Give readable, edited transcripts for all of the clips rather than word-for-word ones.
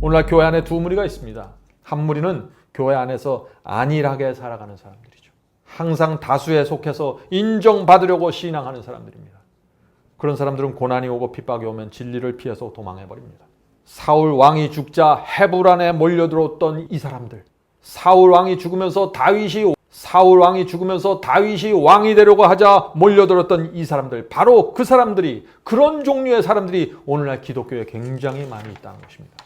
오늘날 교회 안에 두 무리가 있습니다. 한 무리는 교회 안에서 안일하게 살아가는 사람들이죠. 항상 다수에 속해서 인정받으려고 신앙하는 사람들입니다. 그런 사람들은 고난이 오고 핍박이 오면 진리를 피해서 도망해버립니다. 사울 왕이 죽자 헤브론에 몰려들었던 이 사람들, 사울 왕이 죽으면서 다윗이 왕이 되려고 하자 몰려들었던 이 사람들, 바로 그 사람들이, 그런 종류의 사람들이 오늘날 기독교에 굉장히 많이 있다는 것입니다.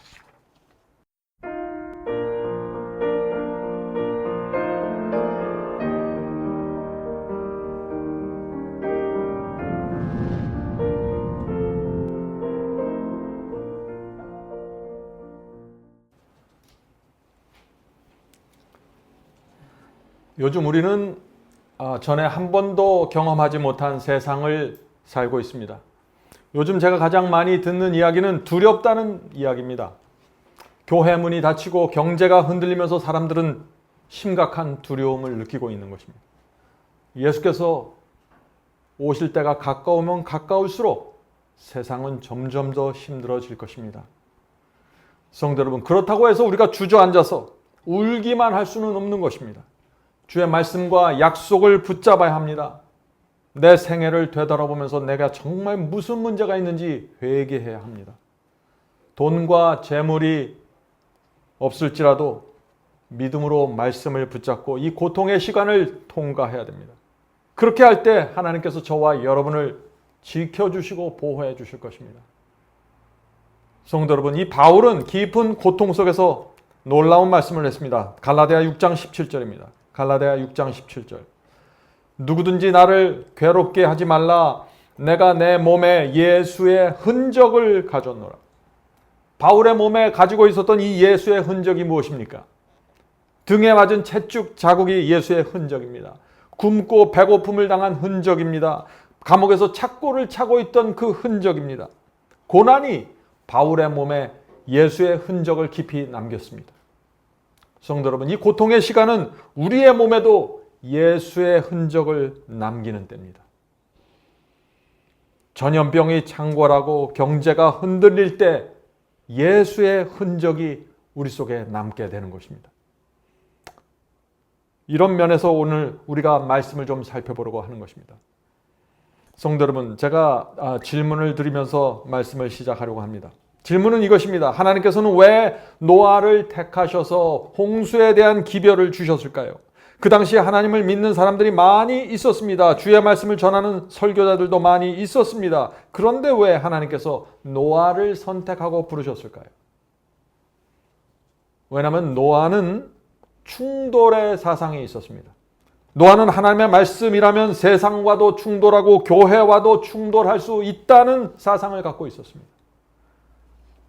요즘 우리는 전에 한 번도 경험하지 못한 세상을 살고 있습니다. 요즘 제가 가장 많이 듣는 이야기는 두렵다는 이야기입니다. 교회 문이 닫히고 경제가 흔들리면서 사람들은 심각한 두려움을 느끼고 있는 것입니다. 예수께서 오실 때가 가까우면 가까울수록 세상은 점점 더 힘들어질 것입니다. 성도 여러분, 그렇다고 해서 우리가 주저앉아서 울기만 할 수는 없는 것입니다. 주의 말씀과 약속을 붙잡아야 합니다. 내 생애를 되돌아보면서 내가 정말 무슨 문제가 있는지 회개해야 합니다. 돈과 재물이 없을지라도 믿음으로 말씀을 붙잡고 이 고통의 시간을 통과해야 됩니다. 그렇게 할 때 하나님께서 저와 여러분을 지켜주시고 보호해 주실 것입니다. 성도 여러분, 이 바울은 깊은 고통 속에서 놀라운 말씀을 했습니다. 갈라디아 6장 17절입니다. 갈라디아 6장 17절. 누구든지 나를 괴롭게 하지 말라. 내가 내 몸에 예수의 흔적을 가졌노라. 바울의 몸에 가지고 있었던 이 예수의 흔적이 무엇입니까? 등에 맞은 채찍 자국이 예수의 흔적입니다. 굶고 배고픔을 당한 흔적입니다. 감옥에서 착고를 차고 있던 그 흔적입니다. 고난이 바울의 몸에 예수의 흔적을 깊이 남겼습니다. 성도 여러분, 이 고통의 시간은 우리의 몸에도 예수의 흔적을 남기는 때입니다. 전염병이 창궐하고 경제가 흔들릴 때 예수의 흔적이 우리 속에 남게 되는 것입니다. 이런 면에서 오늘 우리가 말씀을 좀 살펴보려고 하는 것입니다. 성도 여러분, 제가 질문을 드리면서 말씀을 시작하려고 합니다. 질문은 이것입니다. 하나님께서는 왜 노아를 택하셔서 홍수에 대한 기별을 주셨을까요? 그 당시에 하나님을 믿는 사람들이 많이 있었습니다. 주의 말씀을 전하는 설교자들도 많이 있었습니다. 그런데 왜 하나님께서 노아를 선택하고 부르셨을까요? 왜냐하면 노아는 충돌의 사상이 있었습니다. 노아는 하나님의 말씀이라면 세상과도 충돌하고 교회와도 충돌할 수 있다는 사상을 갖고 있었습니다.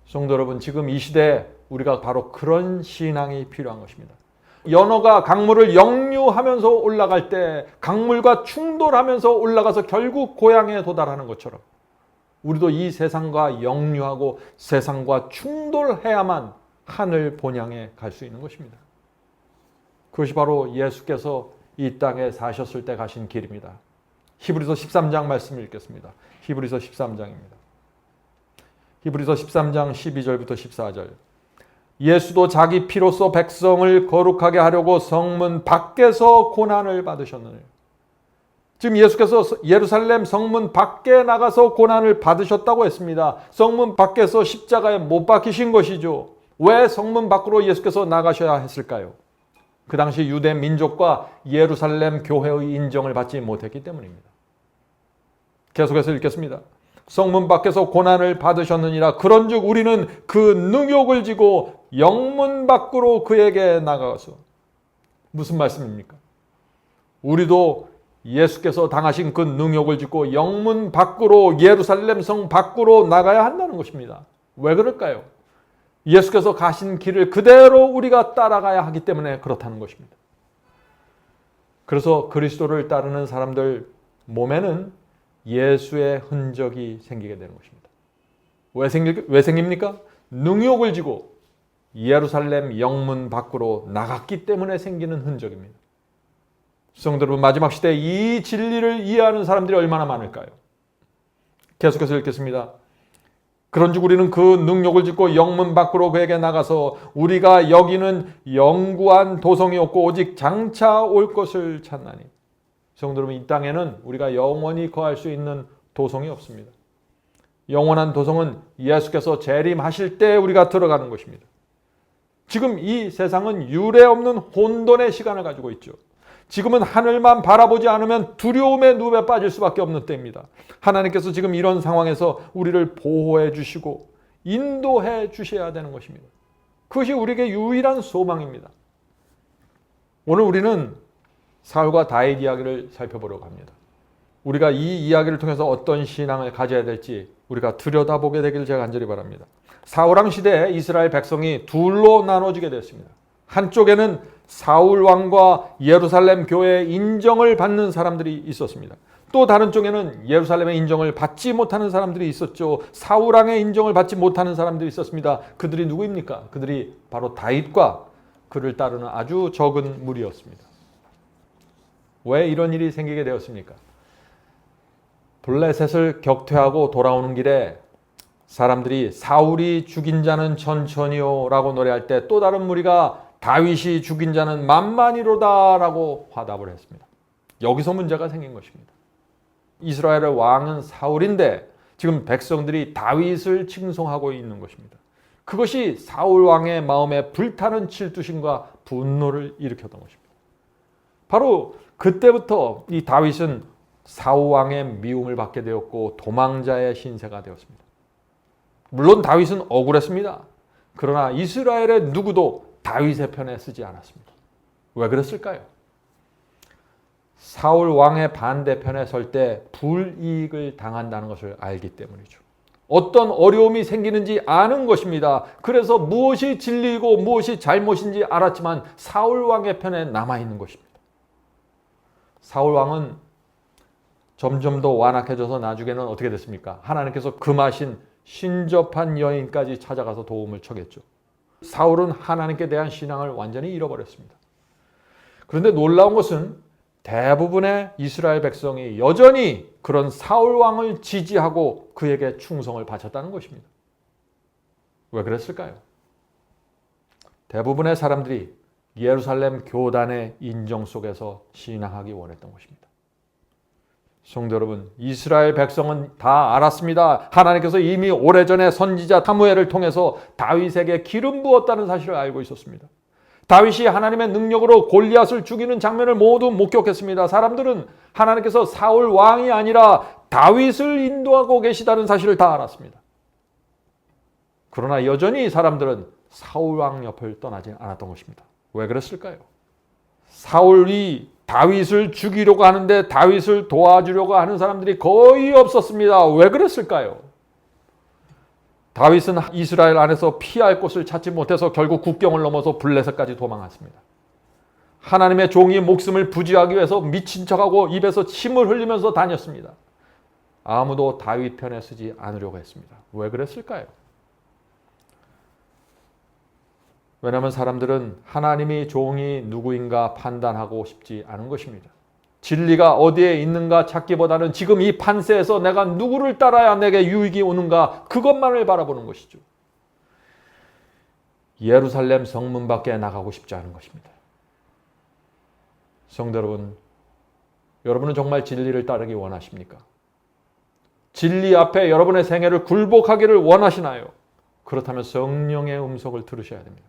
성도 여러분, 지금 이 시대에 우리가 바로 그런 신앙이 필요한 것입니다. 연어가 강물을 역류하면서 올라갈 때 강물과 충돌하면서 올라가서 결국 고향에 도달하는 것처럼 우리도 이 세상과 역류하고 세상과 충돌해야만 하늘 본향에 갈 수 있는 것입니다. 그것이 바로 예수께서 이 땅에 사셨을 때 가신 길입니다. 히브리서 13장 말씀을 읽겠습니다. 히브리서 13장입니다. 히브리서 13장 12절부터 14절. 예수도 자기 피로써 백성을 거룩하게 하려고 성문 밖에서 고난을 받으셨느니라. 지금 예수께서 예루살렘 성문 밖에 나가서 고난을 받으셨다고 했습니다. 성문 밖에서 십자가에 못 박히신 것이죠. 왜 성문 밖으로 예수께서 나가셔야 했을까요? 그 당시 유대 민족과 예루살렘 교회의 인정을 받지 못했기 때문입니다. 계속해서 읽겠습니다. 성문 밖에서 고난을 받으셨느니라. 그런즉 우리는 그 능욕을 지고 영문 밖으로 그에게 나가서. 무슨 말씀입니까? 우리도 예수께서 당하신 그 능욕을 지고 영문 밖으로, 예루살렘 성 밖으로 나가야 한다는 것입니다. 왜 그럴까요? 예수께서 가신 길을 그대로 우리가 따라가야 하기 때문에 그렇다는 것입니다. 그래서 그리스도를 따르는 사람들 몸에는 예수의 흔적이 생기게 되는 것입니다. 왜 생깁니까? 능욕을 지고 예루살렘 영문 밖으로 나갔기 때문에 생기는 흔적입니다. 성도 여러분, 마지막 시대에 이 진리를 이해하는 사람들이 얼마나 많을까요? 계속해서 읽겠습니다. 그런즉 우리는 그 능력을 짓고 영문 밖으로 그에게 나가서 우리가 여기는 영구한 도성이 없고 오직 장차 올 것을 찾나니. 성도 여러분, 이 땅에는 우리가 영원히 거할 수 있는 도성이 없습니다. 영원한 도성은 예수께서 재림하실 때 우리가 들어가는 것입니다. 지금 이 세상은 유례 없는 혼돈의 시간을 가지고 있죠. 지금은 하늘만 바라보지 않으면 두려움의 늪에 빠질 수밖에 없는 때입니다. 하나님께서 지금 이런 상황에서 우리를 보호해 주시고 인도해 주셔야 되는 것입니다. 그것이 우리에게 유일한 소망입니다. 오늘 우리는 사울과 다윗 이야기를 살펴보려고 합니다. 우리가 이 이야기를 통해서 어떤 신앙을 가져야 될지 우리가 들여다보게 되기를 제가 간절히 바랍니다. 사울왕 시대에 이스라엘 백성이 둘로 나눠지게 됐습니다. 한쪽에는 사울 왕과 예루살렘 교회의 인정을 받는 사람들이 있었습니다. 또 다른 쪽에는 예루살렘의 인정을 받지 못하는 사람들이 있었죠. 사울 왕의 인정을 받지 못하는 사람들이 있었습니다. 그들이 누구입니까? 그들이 바로 다윗과 그를 따르는 아주 적은 무리였습니다. 왜 이런 일이 생기게 되었습니까? 블레셋을 격퇴하고 돌아오는 길에 사람들이 사울이 죽인 자는 천천히요 라고 노래할 때 또 다른 무리가 다윗이 죽인 자는 만만히로다 라고 화답을 했습니다. 여기서 문제가 생긴 것입니다. 이스라엘의 왕은 사울인데 지금 백성들이 다윗을 칭송하고 있는 것입니다. 그것이 사울 왕의 마음에 불타는 질투심과 분노를 일으켰던 것입니다. 바로 그때부터 이 다윗은 사울 왕의 미움을 받게 되었고 도망자의 신세가 되었습니다. 물론 다윗은 억울했습니다. 그러나 이스라엘의 누구도 다윗의 편에 서지 않았습니다. 왜 그랬을까요? 사울 왕의 반대편에 설 때 불이익을 당한다는 것을 알기 때문이죠. 어떤 어려움이 생기는지 아는 것입니다. 그래서 무엇이 진리이고 무엇이 잘못인지 알았지만 사울 왕의 편에 남아있는 것입니다. 사울 왕은 점점 더 완악해져서 나중에는 어떻게 됐습니까? 하나님께서 금하신 신접한 여인까지 찾아가서 도움을 청했죠. 사울은 하나님께 대한 신앙을 완전히 잃어버렸습니다. 그런데 놀라운 것은 대부분의 이스라엘 백성이 여전히 그런 사울 왕을 지지하고 그에게 충성을 바쳤다는 것입니다. 왜 그랬을까요? 대부분의 사람들이 예루살렘 교단의 인정 속에서 신앙하기 원했던 것입니다. 성도 여러분, 이스라엘 백성은 다 알았습니다. 하나님께서 이미 오래전에 선지자 사무엘을 통해서 다윗에게 기름 부었다는 사실을 알고 있었습니다. 다윗이 하나님의 능력으로 골리앗을 죽이는 장면을 모두 목격했습니다. 사람들은 하나님께서 사울 왕이 아니라 다윗을 인도하고 계시다는 사실을 다 알았습니다. 그러나 여전히 사람들은 사울 왕 옆을 떠나지 않았던 것입니다. 왜 그랬을까요? 사울이 다윗을 죽이려고 하는데 다윗을 도와주려고 하는 사람들이 거의 없었습니다. 왜 그랬을까요? 다윗은 이스라엘 안에서 피할 곳을 찾지 못해서 결국 국경을 넘어서 블레셋까지 도망갔습니다. 하나님의 종이 목숨을 부지하기 위해서 미친 척하고 입에서 침을 흘리면서 다녔습니다. 아무도 다윗 편에 서지 않으려고 했습니다. 왜 그랬을까요? 왜냐하면 사람들은 하나님이 종이 누구인가 판단하고 싶지 않은 것입니다. 진리가 어디에 있는가 찾기보다는 지금 이 판세에서 내가 누구를 따라야 내게 유익이 오는가 그것만을 바라보는 것이죠. 예루살렘 성문 밖에 나가고 싶지 않은 것입니다. 성도 여러분, 여러분은 정말 진리를 따르기 원하십니까? 진리 앞에 여러분의 생애를 굴복하기를 원하시나요? 그렇다면 성령의 음성을 들으셔야 됩니다.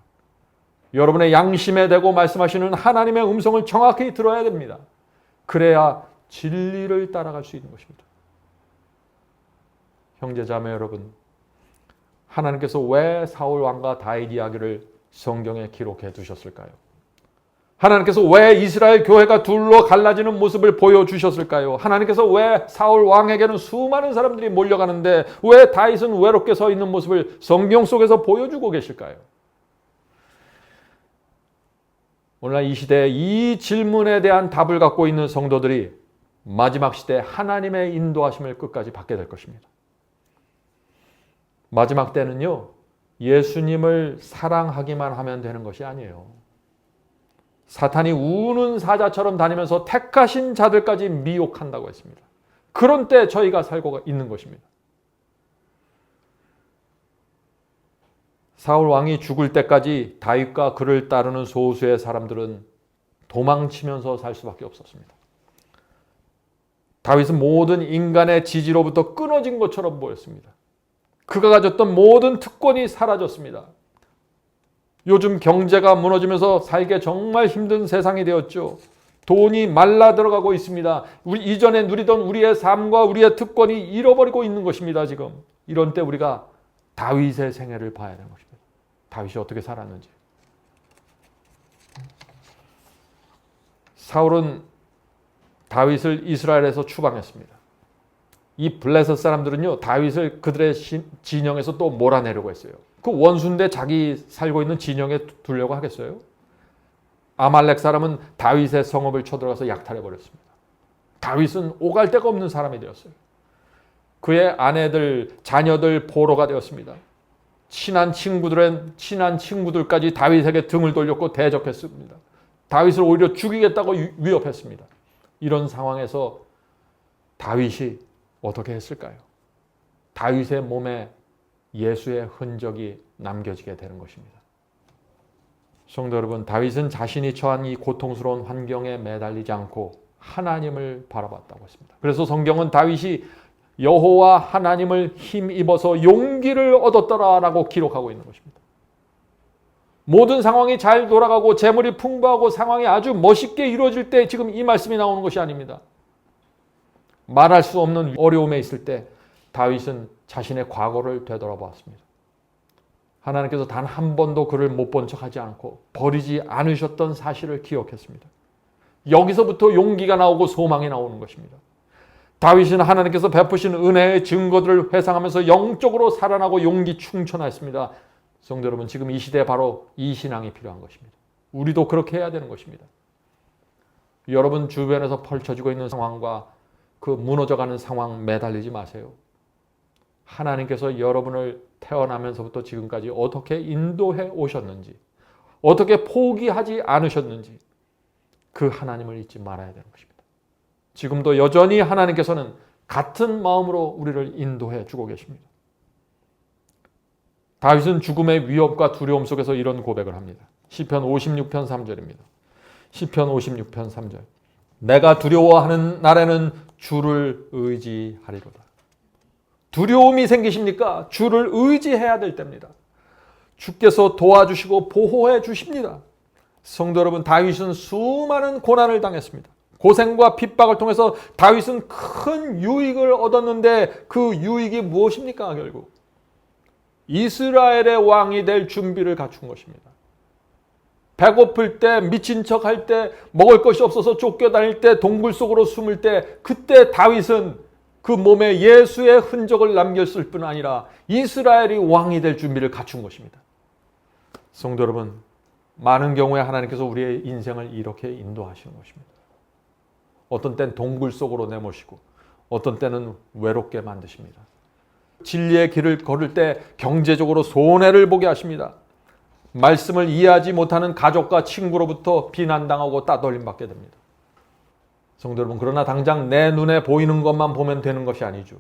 여러분의 양심에 대고 말씀하시는 하나님의 음성을 정확히 들어야 됩니다. 그래야 진리를 따라갈 수 있는 것입니다. 형제자매 여러분, 하나님께서 왜 사울 왕과 다윗 이야기를 성경에 기록해 두셨을까요? 하나님께서 왜 이스라엘 교회가 둘로 갈라지는 모습을 보여주셨을까요? 하나님께서 왜 사울 왕에게는 수많은 사람들이 몰려가는데 왜 다윗은 외롭게 서 있는 모습을 성경 속에서 보여주고 계실까요? 오늘날 이 시대에 이 질문에 대한 답을 갖고 있는 성도들이 마지막 시대에 하나님의 인도하심을 끝까지 받게 될 것입니다. 마지막 때는요, 예수님을 사랑하기만 하면 되는 것이 아니에요. 사탄이 우는 사자처럼 다니면서 택하신 자들까지 미혹한다고 했습니다. 그런 때 저희가 살고 있는 것입니다. 사울 왕이 죽을 때까지 다윗과 그를 따르는 소수의 사람들은 도망치면서 살 수밖에 없었습니다. 다윗은 모든 인간의 지지로부터 끊어진 것처럼 보였습니다. 그가 가졌던 모든 특권이 사라졌습니다. 요즘 경제가 무너지면서 살기 정말 힘든 세상이 되었죠. 돈이 말라 들어가고 있습니다. 이전에 누리던 우리의 삶과 우리의 특권이 잃어버리고 있는 것입니다. 지금 이런 때 우리가 다윗의 생애를 봐야 되는 것입니다. 다윗이 어떻게 살았는지. 사울은 다윗을 이스라엘에서 추방했습니다. 이 블레셋 사람들은요, 다윗을 그들의 진영에서 또 몰아내려고 했어요. 그 원수인데 자기 살고 있는 진영에 두려고 하겠어요? 아말렉 사람은 다윗의 성읍을 쳐들어가서 약탈해 버렸습니다. 다윗은 오갈 데가 없는 사람이 되었어요. 그의 아내들, 자녀들 포로가 되었습니다. 친한 친구들까지 다윗에게 등을 돌렸고 대적했습니다. 다윗을 오히려 죽이겠다고 위협했습니다. 이런 상황에서 다윗이 어떻게 했을까요? 다윗의 몸에 예수의 흔적이 남겨지게 되는 것입니다. 성도 여러분, 다윗은 자신이 처한 이 고통스러운 환경에 매달리지 않고 하나님을 바라봤다고 했습니다. 그래서 성경은 다윗이 여호와 하나님을 힘입어서 용기를 얻었더라라고 기록하고 있는 것입니다. 모든 상황이 잘 돌아가고 재물이 풍부하고 상황이 아주 멋있게 이루어질 때 지금 이 말씀이 나오는 것이 아닙니다. 말할 수 없는 어려움에 있을 때 다윗은 자신의 과거를 되돌아보았습니다. 하나님께서 단 한 번도 그를 못 본 척하지 않고 버리지 않으셨던 사실을 기억했습니다. 여기서부터 용기가 나오고 소망이 나오는 것입니다. 다윗은 하나님께서 베푸신 은혜의 증거들을 회상하면서 영적으로 살아나고 용기 충천했습니다. 성도 여러분, 지금 이 시대에 바로 이 신앙이 필요한 것입니다. 우리도 그렇게 해야 되는 것입니다. 여러분 주변에서 펼쳐지고 있는 상황과 그 무너져가는 상황 매달리지 마세요. 하나님께서 여러분을 태어나면서부터 지금까지 어떻게 인도해 오셨는지, 어떻게 포기하지 않으셨는지 그 하나님을 잊지 말아야 되는 것입니다. 지금도 여전히 하나님께서는 같은 마음으로 우리를 인도해 주고 계십니다. 다윗은 죽음의 위협과 두려움 속에서 이런 고백을 합니다. 시편 56편 3절입니다. 시편 56편 3절. 내가 두려워하는 날에는 주를 의지하리로다. 두려움이 생기십니까? 주를 의지해야 될 때입니다. 주께서 도와주시고 보호해 주십니다. 성도 여러분, 다윗은 수많은 고난을 당했습니다. 고생과 핍박을 통해서 다윗은 큰 유익을 얻었는데 그 유익이 무엇입니까? 결국 이스라엘의 왕이 될 준비를 갖춘 것입니다. 배고플 때, 미친 척 할 때, 먹을 것이 없어서 쫓겨다닐 때, 동굴 속으로 숨을 때, 그때 다윗은 그 몸에 예수의 흔적을 남겼을 뿐 아니라 이스라엘이 왕이 될 준비를 갖춘 것입니다. 성도 여러분, 많은 경우에 하나님께서 우리의 인생을 이렇게 인도하시는 것입니다. 어떤 때는 동굴 속으로 내모시고 어떤 때는 외롭게 만드십니다. 진리의 길을 걸을 때 경제적으로 손해를 보게 하십니다. 말씀을 이해하지 못하는 가족과 친구로부터 비난당하고 따돌림 받게 됩니다. 성도 여러분, 그러나 당장 내 눈에 보이는 것만 보면 되는 것이 아니죠.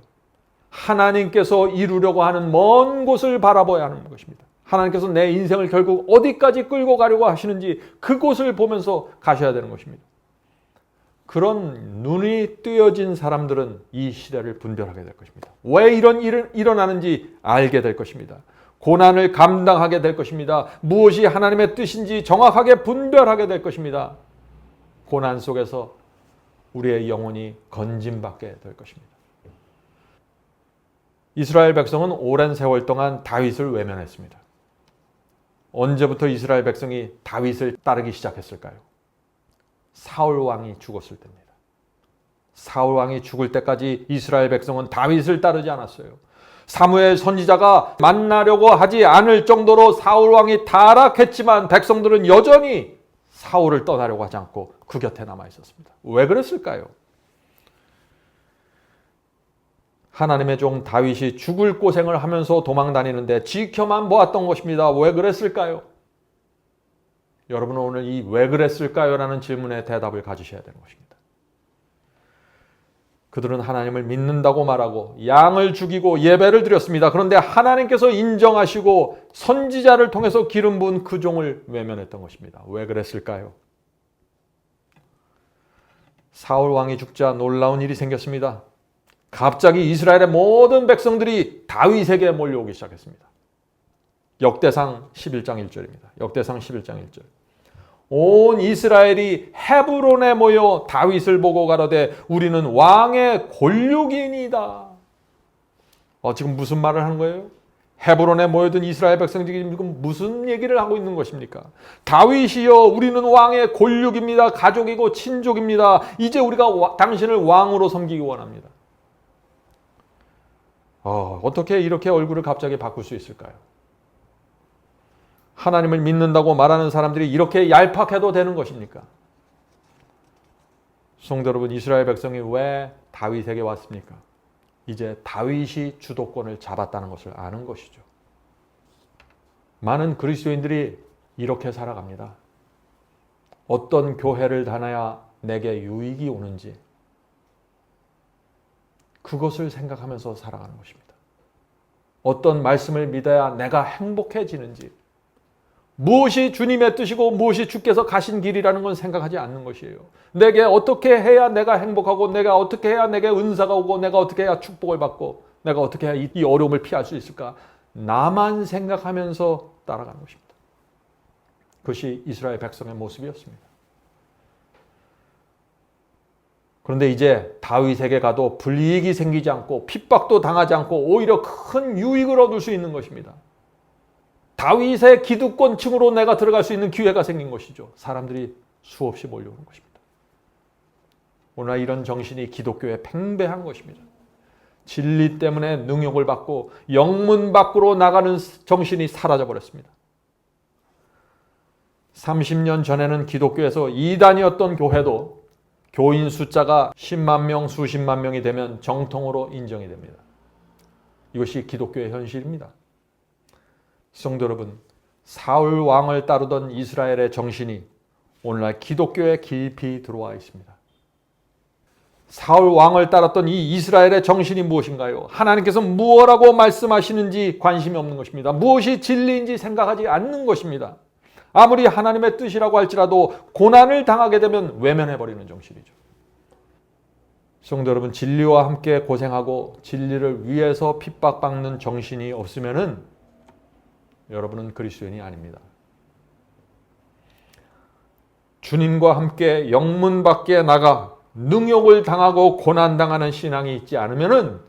하나님께서 이루려고 하는 먼 곳을 바라봐야 하는 것입니다. 하나님께서 내 인생을 결국 어디까지 끌고 가려고 하시는지 그곳을 보면서 가셔야 되는 것입니다. 그런 눈이 뜨여진 사람들은 이 시대를 분별하게 될 것입니다. 왜 이런 일이 일어나는지 알게 될 것입니다. 고난을 감당하게 될 것입니다. 무엇이 하나님의 뜻인지 정확하게 분별하게 될 것입니다. 고난 속에서 우리의 영혼이 건짐받게 될 것입니다. 이스라엘 백성은 오랜 세월 동안 다윗을 외면했습니다. 언제부터 이스라엘 백성이 다윗을 따르기 시작했을까요? 사울 왕이 죽었을 때입니다. 사울 왕이 죽을 때까지 이스라엘 백성은 다윗을 따르지 않았어요. 사무엘 선지자가 만나려고 하지 않을 정도로 사울 왕이 타락했지만 백성들은 여전히 사울을 떠나려고 하지 않고 그 곁에 남아 있었습니다. 왜 그랬을까요? 하나님의 종 다윗이 죽을 고생을 하면서 도망 다니는데 지켜만 보았던 것입니다. 왜 그랬을까요? 여러분은 오늘 이 왜 그랬을까요? 라는 질문에 대답을 가지셔야 되는 것입니다. 그들은 하나님을 믿는다고 말하고 양을 죽이고 예배를 드렸습니다. 그런데 하나님께서 인정하시고 선지자를 통해서 기름 부은 그 종을 외면했던 것입니다. 왜 그랬을까요? 사울 왕이 죽자 놀라운 일이 생겼습니다. 갑자기 이스라엘의 모든 백성들이 다윗에게 몰려오기 시작했습니다. 역대상 11장 1절입니다. 역대상 11장 1절. 온 이스라엘이 헤브론에 모여 다윗을 보고 가로되 우리는 왕의 권력이니이다. 지금 무슨 말을 하는 거예요? 헤브론에 모여든 이스라엘 백성들이 지금 무슨 얘기를 하고 있는 것입니까? 다윗이여 우리는 왕의 권력입니다. 가족이고 친족입니다. 이제 우리가 당신을 왕으로 섬기기 원합니다. 어떻게 이렇게 얼굴을 갑자기 바꿀 수 있을까요? 하나님을 믿는다고 말하는 사람들이 이렇게 얄팍해도 되는 것입니까? 성도 여러분, 이스라엘 백성이 왜 다윗에게 왔습니까? 이제 다윗이 주도권을 잡았다는 것을 아는 것이죠. 많은 그리스도인들이 이렇게 살아갑니다. 어떤 교회를 다녀야 내게 유익이 오는지 그것을 생각하면서 살아가는 것입니다. 어떤 말씀을 믿어야 내가 행복해지는지, 무엇이 주님의 뜻이고 무엇이 주께서 가신 길이라는 건 생각하지 않는 것이에요. 내게 어떻게 해야 내가 행복하고, 내가 어떻게 해야 내게 은사가 오고, 내가 어떻게 해야 축복을 받고, 내가 어떻게 해야 이 어려움을 피할 수 있을까? 나만 생각하면서 따라가는 것입니다. 그것이 이스라엘 백성의 모습이었습니다. 그런데 이제 다윗에게 가도 불이익이 생기지 않고 핍박도 당하지 않고 오히려 큰 유익을 얻을 수 있는 것입니다. 다윗의 기득권층으로 내가 들어갈 수 있는 기회가 생긴 것이죠. 사람들이 수없이 몰려오는 것입니다. 오늘 이런 정신이 기독교에 팽배한 것입니다. 진리 때문에 능욕을 받고 영문 밖으로 나가는 정신이 사라져버렸습니다. 30년 전에는 기독교에서 이단이었던 교회도 교인 숫자가 10만 명, 수십만 명이 되면 정통으로 인정이 됩니다. 이것이 기독교의 현실입니다. 성도 여러분, 사울 왕을 따르던 이스라엘의 정신이 오늘날 기독교에 깊이 들어와 있습니다. 사울 왕을 따랐던 이 이스라엘의 정신이 무엇인가요? 하나님께서 무엇라고 말씀하시는지 관심이 없는 것입니다. 무엇이 진리인지 생각하지 않는 것입니다. 아무리 하나님의 뜻이라고 할지라도 고난을 당하게 되면 외면해버리는 정신이죠. 성도 여러분, 진리와 함께 고생하고 진리를 위해서 핍박받는 정신이 없으면은 여러분은 그리스도인이 아닙니다. 주님과 함께 영문 밖에 나가 능욕을 당하고 고난당하는 신앙이 있지 않으면은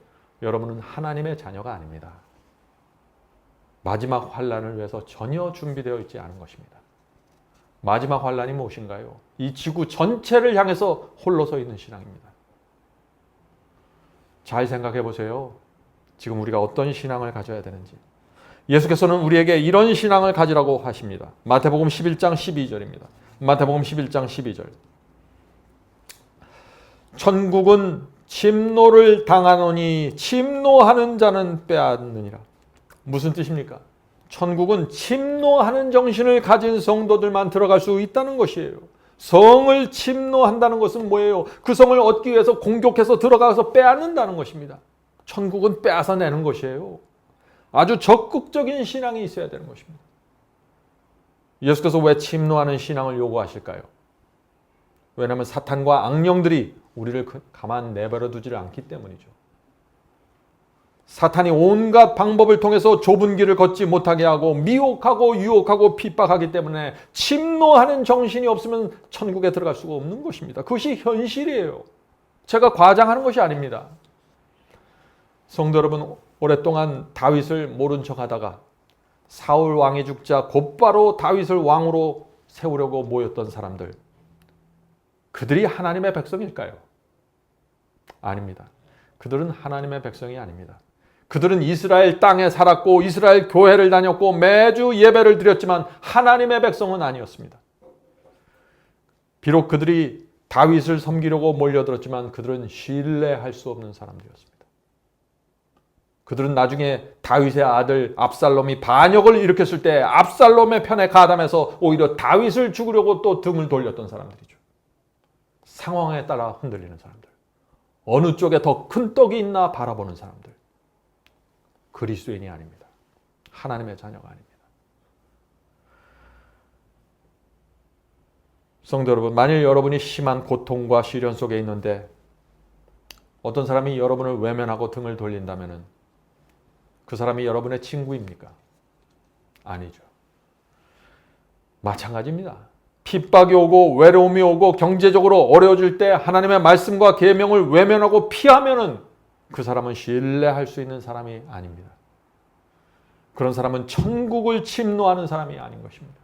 여러분은 하나님의 자녀가 아닙니다. 마지막 환난을 위해서 전혀 준비되어 있지 않은 것입니다. 마지막 환난이 무엇인가요? 이 지구 전체를 향해서 홀로 서 있는 신앙입니다. 잘 생각해 보세요. 지금 우리가 어떤 신앙을 가져야 되는지. 예수께서는 우리에게 이런 신앙을 가지라고 하십니다. 마태복음 11장 12절입니다. 마태복음 11장 12절. 천국은 침노를 당하노니 침노하는 자는 빼앗느니라. 무슨 뜻입니까? 천국은 침노하는 정신을 가진 성도들만 들어갈 수 있다는 것이에요. 성을 침노한다는 것은 뭐예요? 그 성을 얻기 위해서 공격해서 들어가서 빼앗는다는 것입니다. 천국은 빼앗아 내는 것이에요. 아주 적극적인 신앙이 있어야 되는 것입니다. 예수께서 왜 침노하는 신앙을 요구하실까요? 왜냐하면 사탄과 악령들이 우리를 가만 내버려 두지를 않기 때문이죠. 사탄이 온갖 방법을 통해서 좁은 길을 걷지 못하게 하고 미혹하고 유혹하고 핍박하기 때문에 침노하는 정신이 없으면 천국에 들어갈 수가 없는 것입니다. 그것이 현실이에요. 제가 과장하는 것이 아닙니다. 성도 여러분, 오랫동안 다윗을 모른 척하다가 사울 왕이 죽자 곧바로 다윗을 왕으로 세우려고 모였던 사람들, 그들이 하나님의 백성일까요? 아닙니다. 그들은 하나님의 백성이 아닙니다. 그들은 이스라엘 땅에 살았고 이스라엘 교회를 다녔고 매주 예배를 드렸지만 하나님의 백성은 아니었습니다. 비록 그들이 다윗을 섬기려고 몰려들었지만 그들은 신뢰할 수 없는 사람들이었습니다. 그들은 나중에 다윗의 아들 압살롬이 반역을 일으켰을 때 압살롬의 편에 가담해서 오히려 다윗을 죽이려고 또 등을 돌렸던 사람들이죠. 상황에 따라 흔들리는 사람들. 어느 쪽에 더 큰 떡이 있나 바라보는 사람들. 그리스도인이 아닙니다. 하나님의 자녀가 아닙니다. 성도 여러분, 만일 여러분이 심한 고통과 시련 속에 있는데 어떤 사람이 여러분을 외면하고 등을 돌린다면 그 사람이 여러분의 친구입니까? 아니죠. 마찬가지입니다. 핍박이 오고 외로움이 오고 경제적으로 어려워질 때 하나님의 말씀과 계명을 외면하고 피하면은 그 사람은 신뢰할 수 있는 사람이 아닙니다. 그런 사람은 천국을 침노하는 사람이 아닌 것입니다.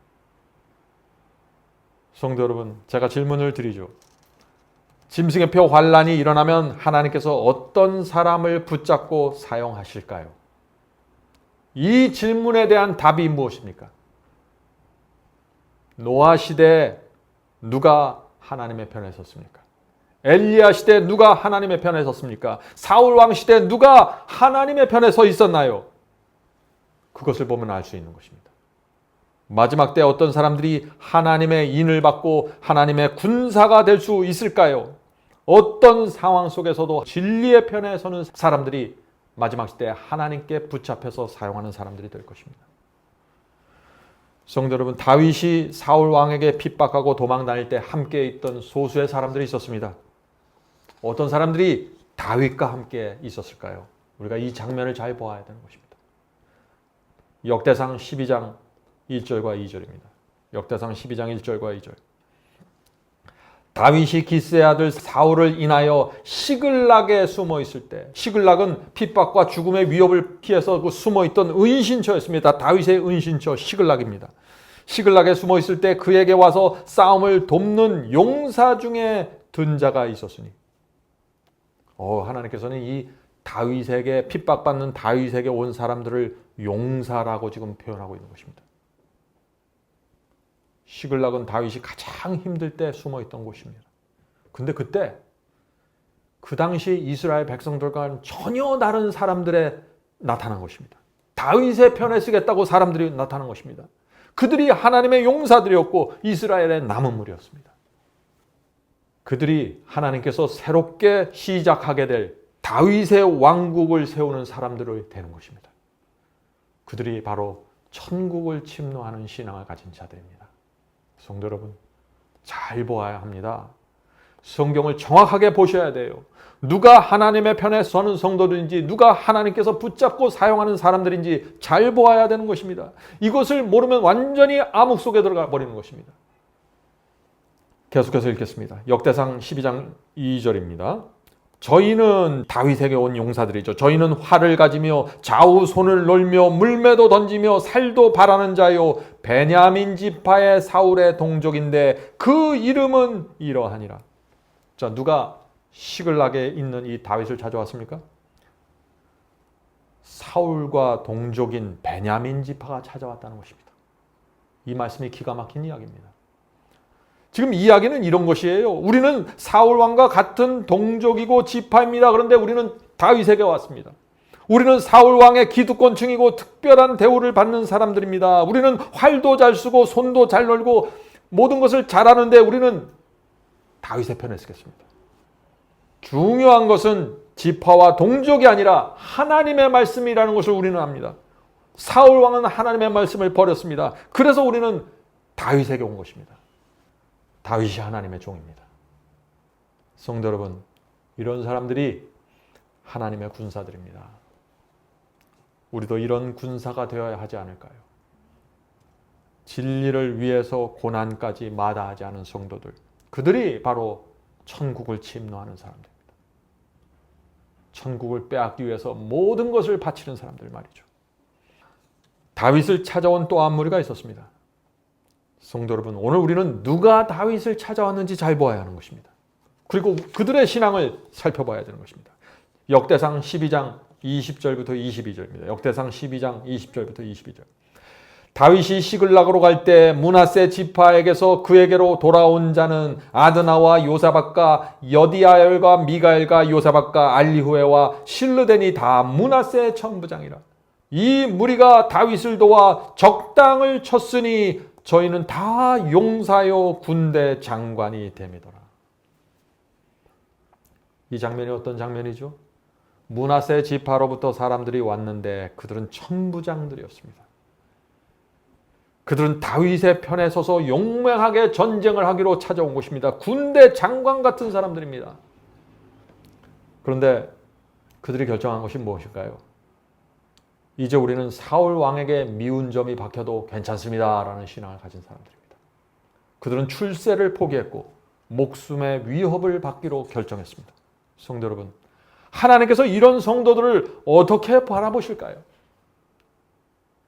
성도 여러분, 제가 질문을 드리죠. 짐승의 표 환란이 일어나면 하나님께서 어떤 사람을 붙잡고 사용하실까요? 이 질문에 대한 답이 무엇입니까? 노아 시대에 누가 하나님의 편에 섰습니까? 엘리야 시대에 누가 하나님의 편에 섰습니까? 사울 왕 시대에 누가 하나님의 편에 서 있었나요? 그것을 보면 알 수 있는 것입니다. 마지막 때 어떤 사람들이 하나님의 인을 받고 하나님의 군사가 될 수 있을까요? 어떤 상황 속에서도 진리의 편에 서는 사람들이 마지막 시대에 하나님께 붙잡혀서 사용하는 사람들이 될 것입니다. 성도 여러분, 다윗이 사울 왕에게 핍박하고 도망 다닐 때 함께 있던 소수의 사람들이 있었습니다. 어떤 사람들이 다윗과 함께 있었을까요? 우리가 이 장면을 잘 보아야 되는 것입니다. 역대상 12장 1절과 2절입니다. 역대상 12장 1절과 2절. 다윗이 기스의 아들 사울을 인하여 시글락에 숨어 있을 때, 시글락은 핍박과 죽음의 위협을 피해서 숨어 있던 은신처였습니다. 다윗의 은신처 시글락입니다. 시글락에 숨어 있을 때 그에게 와서 싸움을 돕는 용사 중에 든 자가 있었으니, 하나님께서는 이 다윗에게 핍박받는 다윗에게 온 사람들을 용사라고 지금 표현하고 있는 것입니다. 시글락은 다윗이 가장 힘들 때 숨어 있던 곳입니다. 근데 그때 그 당시 이스라엘 백성들과는 전혀 다른 사람들에 나타난 것입니다. 다윗의 편에 서겠다고 사람들이 나타난 것입니다. 그들이 하나님의 용사들이었고 이스라엘의 남은 무리였습니다. 그들이 하나님께서 새롭게 시작하게 될 다윗의 왕국을 세우는 사람들이 되는 것입니다. 그들이 바로 천국을 침노하는 신앙을 가진 자들입니다. 성도 여러분, 잘 보아야 합니다. 성경을 정확하게 보셔야 돼요. 누가 하나님의 편에 서는 성도들인지, 누가 하나님께서 붙잡고 사용하는 사람들인지 잘 보아야 되는 것입니다. 이것을 모르면 완전히 암흑 속에 들어가 버리는 것입니다. 계속해서 읽겠습니다. 역대상 12장 2절입니다. 저희는 다윗에게 온 용사들이죠. 저희는 활을 가지며 좌우 손을 놀며 물매도 던지며 살도 바라는 자요 베냐민 지파의 사울의 동족인데 그 이름은 이러하니라. 자, 누가 시글락에 있는 이 다윗을 찾아왔습니까? 사울과 동족인 베냐민 지파가 찾아왔다는 것입니다. 이 말씀이 기가 막힌 이야기입니다. 지금 이야기는 이런 것이에요. 우리는 사울 왕과 같은 동족이고 지파입니다. 그런데 우리는 다윗에게 왔습니다. 우리는 사울 왕의 기득권층이고 특별한 대우를 받는 사람들입니다. 우리는 활도 잘 쓰고 손도 잘 놀고 모든 것을 잘하는데 우리는 다윗의 편에 서겠습니다. 중요한 것은 지파와 동족이 아니라 하나님의 말씀이라는 것을 우리는 압니다. 사울 왕은 하나님의 말씀을 버렸습니다. 그래서 우리는 다윗에게 온 것입니다. 다윗이 하나님의 종입니다. 성도 여러분, 이런 사람들이 하나님의 군사들입니다. 우리도 이런 군사가 되어야 하지 않을까요? 진리를 위해서 고난까지 마다하지 않은 성도들, 그들이 바로 천국을 침노하는 사람들입니다. 천국을 빼앗기 위해서 모든 것을 바치는 사람들 말이죠. 다윗을 찾아온 또 한 무리가 있었습니다. 성도 여러분, 오늘 우리는 누가 다윗을 찾아왔는지 잘 보아야 하는 것입니다. 그리고 그들의 신앙을 살펴봐야 되는 것입니다. 역대상 12장 20절부터 22절입니다. 역대상 12장 20절부터 22절. 다윗이 시글락으로 갈 때 므낫세 지파에게서 그에게로 돌아온 자는 아드나와 요사박과 여디아엘과 미가엘과 요사박과 알리후에와 실르덴이 다 므낫세 천부장이라. 이 무리가 다윗을 도와 적당을 쳤으니 저희는 다 용사요 군대 장관이 됨이더라. 이 장면이 어떤 장면이죠? 므낫세 지파로부터 사람들이 왔는데 그들은 천부장들이었습니다. 그들은 다윗의 편에 서서 용맹하게 전쟁을 하기로 찾아온 것입니다. 군대 장관 같은 사람들입니다. 그런데 그들이 결정한 것이 무엇일까요? 이제 우리는 사울 왕에게 미운 점이 박혀도 괜찮습니다 라는 신앙을 가진 사람들입니다. 그들은 출세를 포기했고 목숨의 위협을 받기로 결정했습니다. 성도 여러분, 하나님께서 이런 성도들을 어떻게 바라보실까요?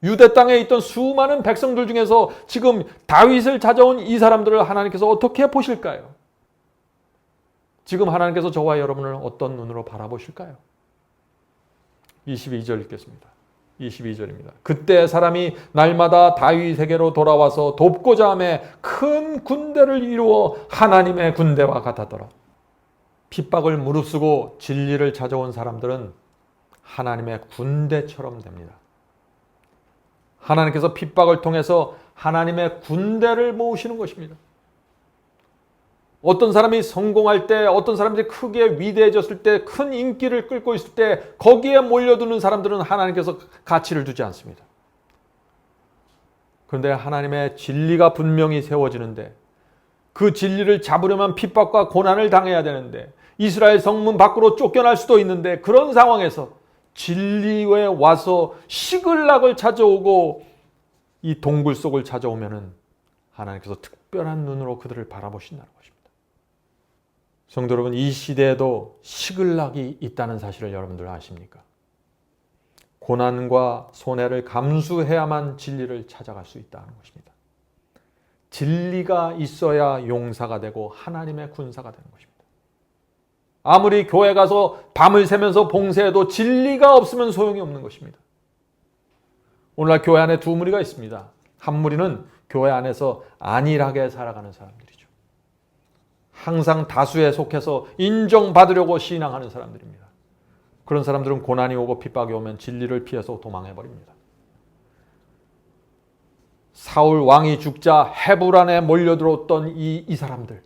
유대 땅에 있던 수많은 백성들 중에서 지금 다윗을 찾아온 이 사람들을 하나님께서 어떻게 보실까요? 지금 하나님께서 저와 여러분을 어떤 눈으로 바라보실까요? 22절 읽겠습니다. 22절입니다. 그때 사람이 날마다 다윗에게로 돌아와서 돕고자 하며 큰 군대를 이루어 하나님의 군대와 같았더라. 핍박을 무릅쓰고 진리를 찾아온 사람들은 하나님의 군대처럼 됩니다. 하나님께서 핍박을 통해서 하나님의 군대를 모으시는 것입니다. 어떤 사람이 성공할 때, 어떤 사람들이 크게 위대해졌을 때, 큰 인기를 끌고 있을 때 거기에 몰려드는 사람들은 하나님께서 가치를 두지 않습니다. 그런데 하나님의 진리가 분명히 세워지는데 그 진리를 잡으려면 핍박과 고난을 당해야 되는데 이스라엘 성문 밖으로 쫓겨날 수도 있는데 그런 상황에서 진리에 와서 시글락을 찾아오고 이 동굴 속을 찾아오면은 하나님께서 특별한 눈으로 그들을 바라보신다는 것입니다. 성도 여러분, 이 시대에도 시글락이 있다는 사실을 여러분들 아십니까? 고난과 손해를 감수해야만 진리를 찾아갈 수 있다는 것입니다. 진리가 있어야 용사가 되고 하나님의 군사가 되는 것입니다. 아무리 교회 가서 밤을 새면서 봉사해도 진리가 없으면 소용이 없는 것입니다. 오늘날 교회 안에 두 무리가 있습니다. 한 무리는 교회 안에서 안일하게 살아가는 사람들이죠. 항상 다수에 속해서 인정받으려고 신앙하는 사람들입니다. 그런 사람들은 고난이 오고 핍박이 오면 진리를 피해서 도망해버립니다. 사울 왕이 죽자 헤브론에 몰려들었던 이 사람들,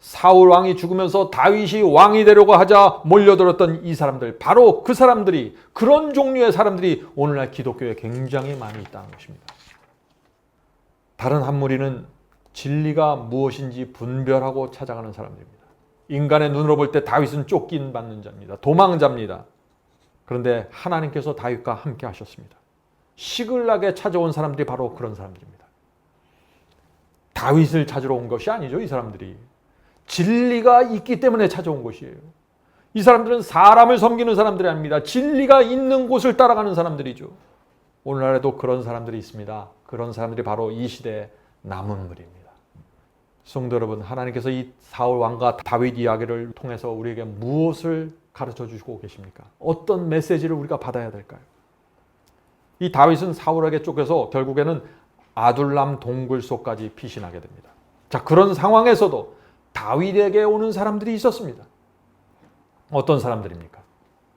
사울 왕이 죽으면서 다윗이 왕이 되려고 하자 몰려들었던 이 사람들, 바로 그 사람들이, 그런 종류의 사람들이 오늘날 기독교에 굉장히 많이 있다는 것입니다. 다른 한 무리는 진리가 무엇인지 분별하고 찾아가는 사람들입니다. 인간의 눈으로 볼 때 다윗은 쫓긴 받는 자입니다. 도망자입니다. 그런데 하나님께서 다윗과 함께 하셨습니다. 시글락에 찾아온 사람들이 바로 그런 사람들입니다. 다윗을 찾으러 온 것이 아니죠, 이 사람들이. 진리가 있기 때문에 찾아온 것이에요. 이 사람들은 사람을 섬기는 사람들이 아닙니다. 진리가 있는 곳을 따라가는 사람들이죠. 오늘날에도 그런 사람들이 있습니다. 그런 사람들이 바로 이 시대의 남은 무리입니다. 성도 여러분, 하나님께서 이 사울 왕과 다윗 이야기를 통해서 우리에게 무엇을 가르쳐 주시고 계십니까? 어떤 메시지를 우리가 받아야 될까요? 이 다윗은 사울에게 쫓겨서 결국에는 아둘람 동굴 속까지 피신하게 됩니다. 자, 그런 상황에서도 다윗에게 오는 사람들이 있었습니다. 어떤 사람들입니까?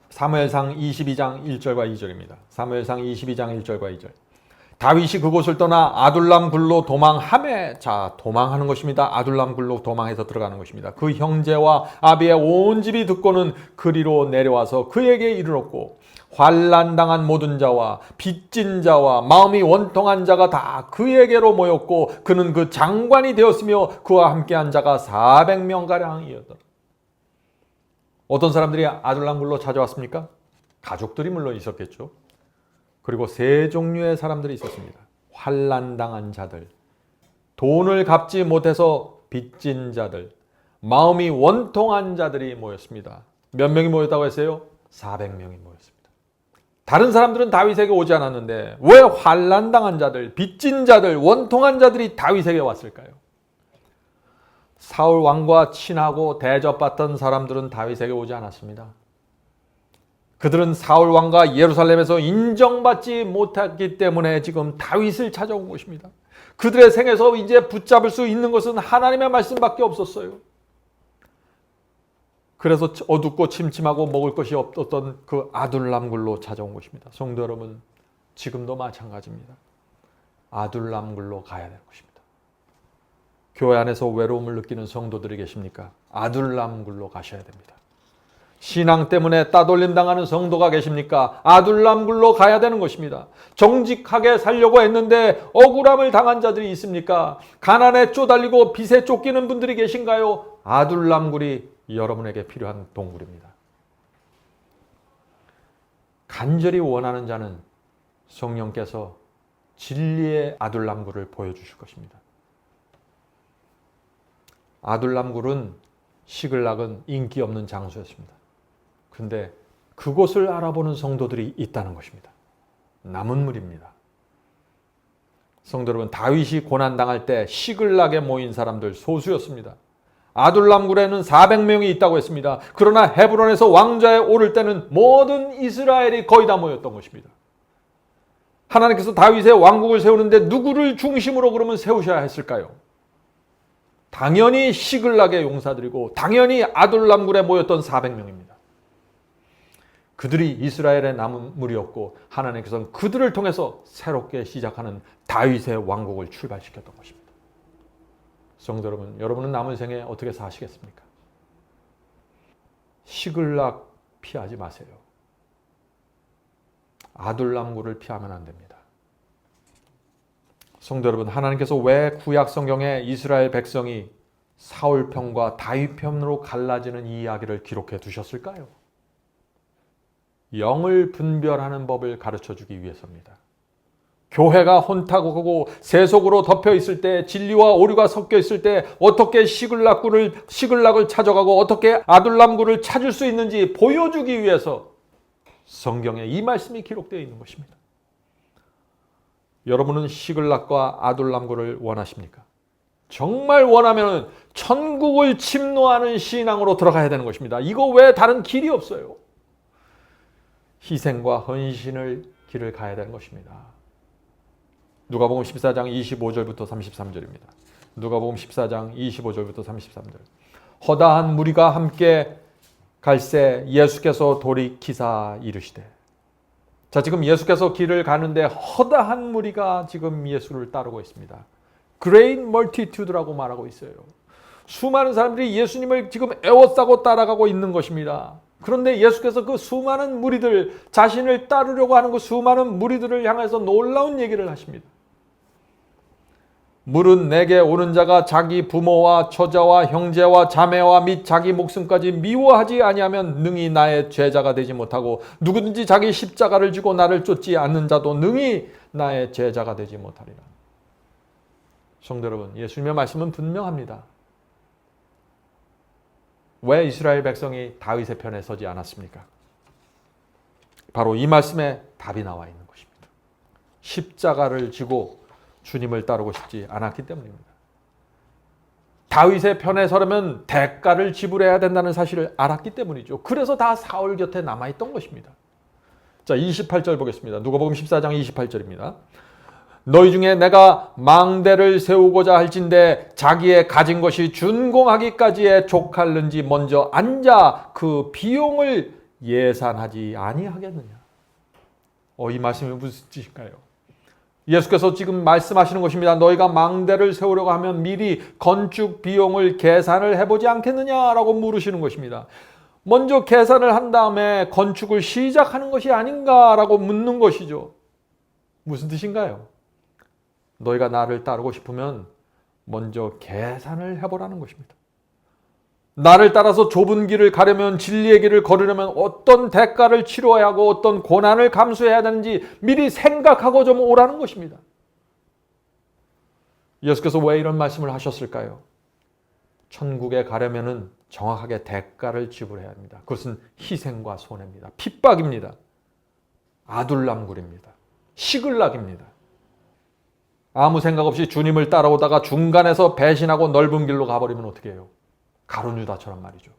사무엘상 22장 1절과 2절입니다. 사무엘상 22장 1절과 2절. 다윗이 그곳을 떠나 아둘람 굴로 도망하매, 자, 도망하는 것입니다. 아둘람 굴로 도망해서 들어가는 것입니다. 그 형제와 아비의 온 집이 듣고는 그리로 내려와서 그에게 이르렀고 환난당한 모든 자와 빚진 자와 마음이 원통한 자가 다 그에게로 모였고 그는 그 장관이 되었으며 그와 함께한 자가 400명가량이었더라. 어떤 사람들이 아둘람 굴로 찾아왔습니까? 가족들이 물론 있었겠죠. 그리고 세 종류의 사람들이 있었습니다. 환난당한 자들, 돈을 갚지 못해서 빚진 자들, 마음이 원통한 자들이 모였습니다. 몇 명이 모였다고 했어요? 400명이 모였습니다. 다른 사람들은 다윗에게 오지 않았는데 왜 환난당한 자들, 빚진 자들, 원통한 자들이 다윗에게 왔을까요? 사울 왕과 친하고 대접받던 사람들은 다윗에게 오지 않았습니다. 그들은 사울 왕과 예루살렘에서 인정받지 못했기 때문에 지금 다윗을 찾아온 것입니다. 그들의 생에서 이제 붙잡을 수 있는 것은 하나님의 말씀밖에 없었어요. 그래서 어둡고 침침하고 먹을 것이 없었던 그 아둘람 굴로 찾아온 것입니다. 성도 여러분, 지금도 마찬가지입니다. 아둘람 굴로 가야 될 것입니다. 교회 안에서 외로움을 느끼는 성도들이 계십니까? 아둘람 굴로 가셔야 됩니다. 신앙 때문에 따돌림 당하는 성도가 계십니까? 아둘람굴로 가야 되는 것입니다. 정직하게 살려고 했는데 억울함을 당한 자들이 있습니까? 가난에 쪼달리고 빚에 쫓기는 분들이 계신가요? 아둘람굴이 여러분에게 필요한 동굴입니다. 간절히 원하는 자는 성령께서 진리의 아둘람굴을 보여주실 것입니다. 아둘람굴은 시글락은 인기 없는 장소였습니다. 그런데 그곳을 알아보는 성도들이 있다는 것입니다. 남은 물입니다. 성도 여러분, 다윗이 고난당할 때 시글락에 모인 사람들 소수였습니다. 아둘람굴에는 400명이 있다고 했습니다. 그러나 헤브론에서 왕좌에 오를 때는 모든 이스라엘이 거의 다 모였던 것입니다. 하나님께서 다윗의 왕국을 세우는데 누구를 중심으로 그러면 세우셔야 했을까요? 당연히 시글락의 용사들이고 당연히 아둘람굴에 모였던 400명입니다. 그들이 이스라엘의 남은 무리였고 하나님께서는 그들을 통해서 새롭게 시작하는 다윗의 왕국을 출발시켰던 것입니다. 성도 여러분, 여러분은 남은 생에 어떻게 사시겠습니까? 시글락 피하지 마세요. 아둘람굴을 피하면 안 됩니다. 성도 여러분, 하나님께서 왜 구약 성경에 이스라엘 백성이 사울 편과 다윗 편으로 갈라지는 이 이야기를 기록해 두셨을까요? 영을 분별하는 법을 가르쳐 주기 위해서입니다. 교회가 혼탁하고 세속으로 덮여 있을 때, 진리와 오류가 섞여 있을 때 어떻게 시글락을 찾아가고 어떻게 아둘람굴을 찾을 수 있는지 보여주기 위해서 성경에 이 말씀이 기록되어 있는 것입니다. 여러분은 시글락과 아둘람굴을 원하십니까? 정말 원하면 천국을 침노하는 신앙으로 들어가야 되는 것입니다. 이거 외에 다른 길이 없어요. 희생과 헌신을 길을 가야 되는 것입니다. 누가복음 14장 25절부터 33절입니다. 누가복음 14장 25절부터 33절. 허다한 무리가 함께 갈새 예수께서 돌이키사 이르시되. 자, 지금 예수께서 길을 가는데 허다한 무리가 지금 예수를 따르고 있습니다. Great multitude라고 말하고 있어요. 수많은 사람들이 예수님을 지금 애워싸고 따라가고 있는 것입니다. 그런데 예수께서 그 수많은 무리들, 자신을 따르려고 하는 그 수많은 무리들을 향해서 놀라운 얘기를 하십니다. 물은 내게 오는 자가 자기 부모와 처자와 형제와 자매와 및 자기 목숨까지 미워하지 아니하면 능히 나의 제자가 되지 못하고 누구든지 자기 십자가를 지고 나를 쫓지 않는 자도 능히 나의 제자가 되지 못하리라. 성도 여러분, 예수님의 말씀은 분명합니다. 왜 이스라엘 백성이 다윗의 편에 서지 않았습니까? 바로 이 말씀에 답이 나와 있는 것입니다. 십자가를 지고 주님을 따르고 싶지 않았기 때문입니다. 다윗의 편에 서려면 대가를 지불해야 된다는 사실을 알았기 때문이죠. 그래서 다 사울 곁에 남아있던 것입니다. 자, 28절 보겠습니다. 누가복음 14장 28절입니다. 너희 중에 내가 망대를 세우고자 할진대 자기의 가진 것이 준공하기까지에 족할는지 먼저 앉아 그 비용을 예산하지 아니하겠느냐. 이 말씀이 무슨 뜻일까요? 예수께서 지금 말씀하시는 것입니다. 너희가 망대를 세우려고 하면 미리 건축 비용을 계산을 해보지 않겠느냐라고 물으시는 것입니다. 먼저 계산을 한 다음에 건축을 시작하는 것이 아닌가라고 묻는 것이죠. 무슨 뜻인가요? 너희가 나를 따르고 싶으면 먼저 계산을 해보라는 것입니다. 나를 따라서 좁은 길을 가려면, 진리의 길을 걸으려면 어떤 대가를 치러야 하고 어떤 고난을 감수해야 되는지 미리 생각하고 좀 오라는 것입니다. 예수께서 왜 이런 말씀을 하셨을까요? 천국에 가려면 정확하게 대가를 지불해야 합니다. 그것은 희생과 손해입니다. 핍박입니다. 아둘람굴입니다. 시글락입니다. 아무 생각 없이 주님을 따라오다가 중간에서 배신하고 넓은 길로 가버리면 어떻게 해요? 가룟 유다처럼 말이죠.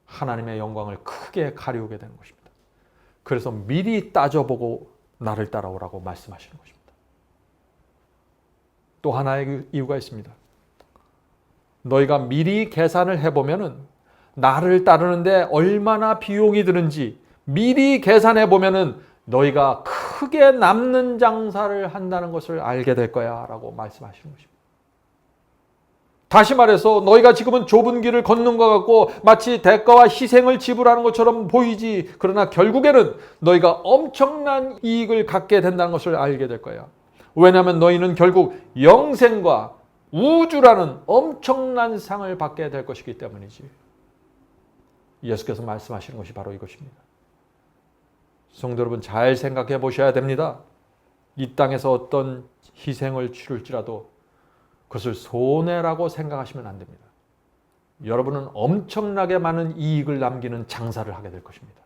하나님의 영광을 크게 가리우게 되는 것입니다. 그래서 미리 따져보고 나를 따라오라고 말씀하시는 것입니다. 또 하나의 이유가 있습니다. 너희가 미리 계산을 해보면은 나를 따르는데 얼마나 비용이 드는지 미리 계산해 보면은 너희가 크게 남는 장사를 한다는 것을 알게 될 거야 라고 말씀하시는 것입니다. 다시 말해서 너희가 지금은 좁은 길을 걷는 것 같고 마치 대가와 희생을 지불하는 것처럼 보이지, 그러나 결국에는 너희가 엄청난 이익을 갖게 된다는 것을 알게 될 거야. 왜냐하면 너희는 결국 영생과 우주라는 엄청난 상을 받게 될 것이기 때문이지. 예수께서 말씀하시는 것이 바로 이것입니다. 성도 여러분, 잘 생각해 보셔야 됩니다. 이 땅에서 어떤 희생을 치룰지라도 그것을 손해라고 생각하시면 안 됩니다. 여러분은 엄청나게 많은 이익을 남기는 장사를 하게 될 것입니다.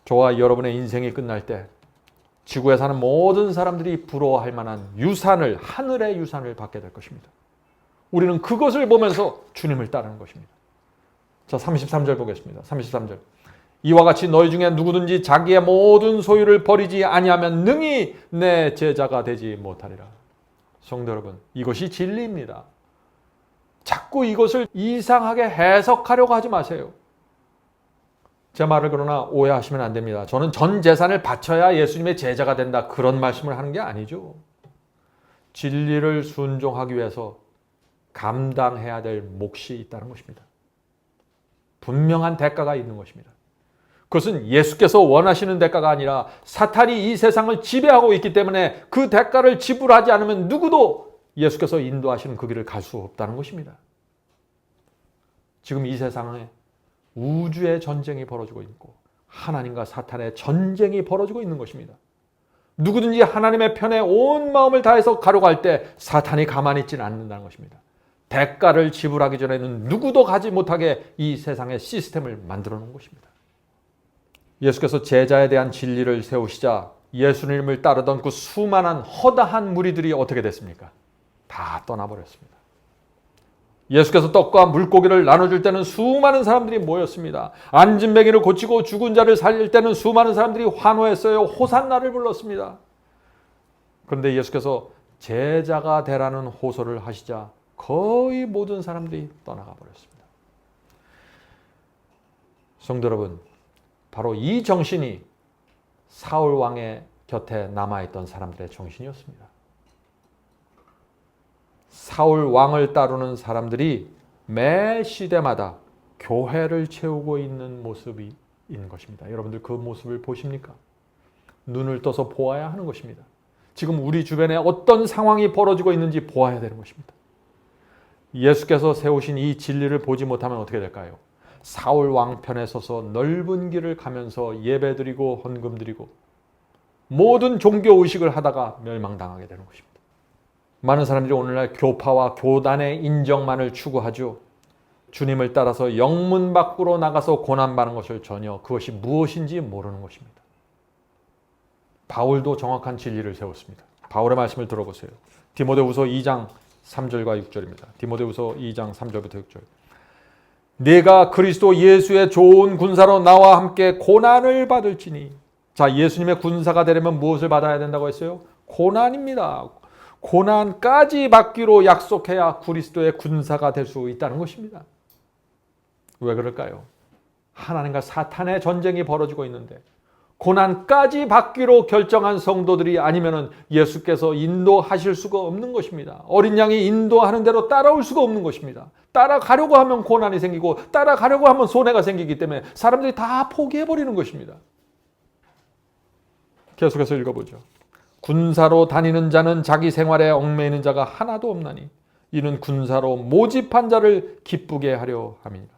저와 여러분의 인생이 끝날 때 지구에 사는 모든 사람들이 부러워할 만한 유산을, 하늘의 유산을 받게 될 것입니다. 우리는 그것을 보면서 주님을 따르는 것입니다. 자, 33절 보겠습니다. 33절. 이와 같이 너희 중에 누구든지 자기의 모든 소유를 버리지 아니하면 능히 내 제자가 되지 못하리라. 성도 여러분, 이것이 진리입니다. 자꾸 이것을 이상하게 해석하려고 하지 마세요. 제 말을 그러나 오해하시면 안 됩니다. 저는 전 재산을 바쳐야 예수님의 제자가 된다, 그런 말씀을 하는 게 아니죠. 진리를 순종하기 위해서 감당해야 될 몫이 있다는 것입니다. 분명한 대가가 있는 것입니다. 그것은 예수께서 원하시는 대가가 아니라 사탄이 이 세상을 지배하고 있기 때문에 그 대가를 지불하지 않으면 누구도 예수께서 인도하시는 그 길을 갈 수 없다는 것입니다. 지금 이 세상에 우주의 전쟁이 벌어지고 있고 하나님과 사탄의 전쟁이 벌어지고 있는 것입니다. 누구든지 하나님의 편에 온 마음을 다해서 가려고 할 때 사탄이 가만히 있지는 않는다는 것입니다. 대가를 지불하기 전에는 누구도 가지 못하게 이 세상의 시스템을 만들어 놓은 것입니다. 예수께서 제자에 대한 진리를 세우시자 예수님을 따르던 그 수많은 허다한 무리들이 어떻게 됐습니까? 다 떠나버렸습니다. 예수께서 떡과 물고기를 나눠줄 때는 수많은 사람들이 모였습니다. 앉은 뱅이를 고치고 죽은 자를 살릴 때는 수많은 사람들이 환호했어요. 호산나를 불렀습니다. 그런데 예수께서 제자가 되라는 호소를 하시자 거의 모든 사람들이 떠나가 버렸습니다. 성도 여러분, 바로 이 정신이 사울 왕의 곁에 남아있던 사람들의 정신이었습니다. 사울 왕을 따르는 사람들이 매 시대마다 교회를 채우고 있는 모습이 있는 것입니다. 여러분들 그 모습을 보십니까? 눈을 떠서 보아야 하는 것입니다. 지금 우리 주변에 어떤 상황이 벌어지고 있는지 보아야 되는 것입니다. 예수께서 세우신 이 진리를 보지 못하면 어떻게 될까요? 사울 왕 편에 서서 넓은 길을 가면서 예배드리고 헌금드리고 모든 종교의식을 하다가 멸망당하게 되는 것입니다. 많은 사람들이 오늘날 교파와 교단의 인정만을 추구하죠. 주님을 따라서 영문 밖으로 나가서 고난받는 것을 전혀 그것이 무엇인지 모르는 것입니다. 바울도 정확한 진리를 세웠습니다. 바울의 말씀을 들어보세요. 디모데후서 2장 3절과 6절입니다. 디모데후서 2장 3절부터 6절. 네가 그리스도 예수의 좋은 군사로 나와 함께 고난을 받을지니. 자, 예수님의 군사가 되려면 무엇을 받아야 된다고 했어요? 고난입니다. 고난까지 받기로 약속해야 그리스도의 군사가 될 수 있다는 것입니다. 왜 그럴까요? 하나님과 사탄의 전쟁이 벌어지고 있는데 고난까지 받기로 결정한 성도들이 아니면 예수께서 인도하실 수가 없는 것입니다. 어린 양이 인도하는 대로 따라올 수가 없는 것입니다. 따라가려고 하면 고난이 생기고 따라가려고 하면 손해가 생기기 때문에 사람들이 다 포기해버리는 것입니다. 계속해서 읽어보죠. 군사로 다니는 자는 자기 생활에 얽매이는 자가 하나도 없나니 이는 군사로 모집한 자를 기쁘게 하려 함이니라.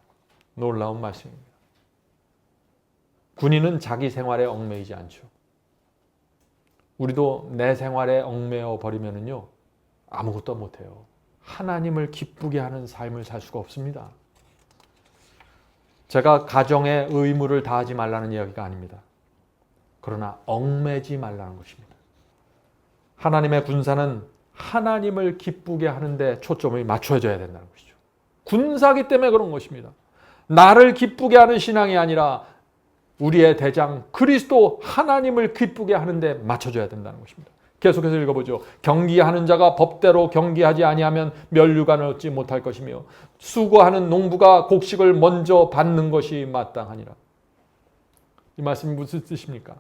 놀라운 말씀입니다. 군인은 자기 생활에 얽매이지 않죠. 우리도 내 생활에 얽매여 버리면은요 아무것도 못해요. 하나님을 기쁘게 하는 삶을 살 수가 없습니다. 제가 가정의 의무를 다하지 말라는 이야기가 아닙니다. 그러나 얽매지 말라는 것입니다. 하나님의 군사는 하나님을 기쁘게 하는데 초점을 맞춰줘야 된다는 것이죠. 군사기 때문에 그런 것입니다. 나를 기쁘게 하는 신앙이 아니라 우리의 대장 그리스도 하나님을 기쁘게 하는데 맞춰줘야 된다는 것입니다. 계속해서 읽어보죠. 경기하는 자가 법대로 경기하지 아니하면 면류관을 얻지 못할 것이며 수고하는 농부가 곡식을 먼저 받는 것이 마땅하니라. 이 말씀이 무슨 뜻입니까?